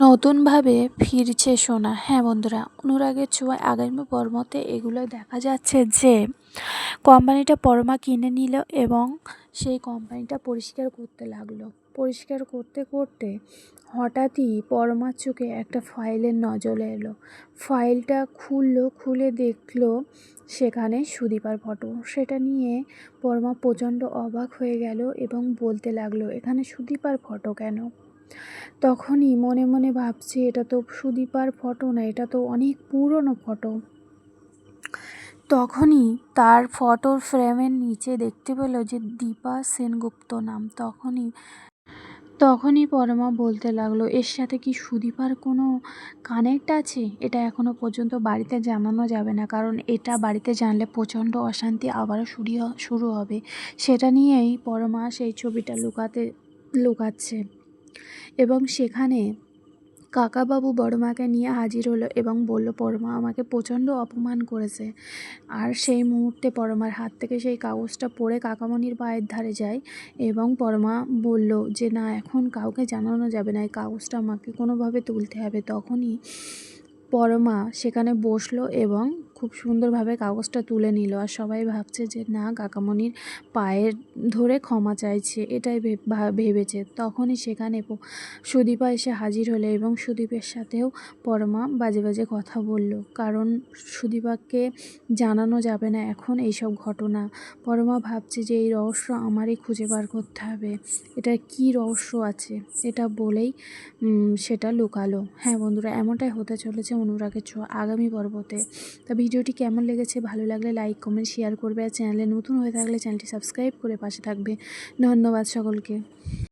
নতুনভাবে ফিরছে সোনা। হ্যাঁ বন্ধুরা, অনুরাগের ছোঁয়ায় আগামী পর্বতে এগুলো দেখা যাচ্ছে যে কোম্পানিটা পরমা কিনে নিল এবং সেই কোম্পানিটা পরিষ্কার করতে লাগলো। পরিষ্কার করতে করতে হঠাৎই পরমার চোখে একটা ফাইলের নজরে এলো। ফাইলটা খুলে দেখলো সেখানে সুদীপার ফটো। সেটা নিয়ে পরমা প্রচণ্ড অবাক হয়ে গেল এবং বলতে লাগলো, এখানে সুদীপার ফটো কেন? তখনই মনে মনে ভাবছি, এটা তো সুদীপার ফটো না, এটা তো অনেক পুরনো ফটো। তখনই তার ফটোর ফ্রেমের নিচে দেখতে পেল যে দীপা সেনগুপ্ত নাম। তখনই পরমা বলতে লাগলো, এর সাথে কি সুদীপার কোনো কানেক্ট আছে? এটা এখনও পর্যন্ত বাড়িতে জানানো যাবে না, কারণ এটা বাড়িতে জানলে প্রচণ্ড অশান্তি আবারও শুরু হবে। সেটা নিয়েই পরমা সেই ছবিটা লুকাচ্ছে এবং সেখানে কাকাবাবু বড়মাকে নিয়ে হাজির হলো এবং বলল, পরমা আমাকে প্রচণ্ড অপমান করেছে। আর সেই মুহূর্তে পরমার হাত থেকে সেই কাগজটা পড়ে কাকামণির পায়ের ধারে যায় এবং পরমা বলল যে না, এখন কাউকে জানানো যাবে না, এই কাগজটা আমাকে কোনোভাবে তুলতে হবে। তখনই পরমা সেখানে বসলো এবং খুব সুন্দরভাবে কাগজটা তুলে নিল। আর সবাই ভাবছে যে না, কাকামণির পায়ের ধরে ক্ষমা চাইছে, এটাই ভেবেছে। তখনই সেখানে সুদীপা এসে হাজির হলো এবং সুদীপের সাথেও পরমা বাজে বাজে কথা বলল, কারণ সুদীপাকে জানানো যাবে না এখন এইসব ঘটনা। পরমা ভাবছে যে এই রহস্য আমারই খুঁজে বার করতে হবে, এটা কি রহস্য আছে, এটা বলেই সেটা লুকালো। হ্যাঁ বন্ধুরা, এমনটাই হতে চলেছে অনুরাগের ছোঁয়া আগামী পর্বতে। তা ভিডিওটি কেমন লেগেছে, ভালো লাগলে লাইক কমেন্ট শেয়ার করবে, আর চ্যানেলে নতুন হয়ে থাকলে চ্যানেলটি সাবস্ক্রাইব করে পাশে থাকবে। ধন্যবাদ সকলকে।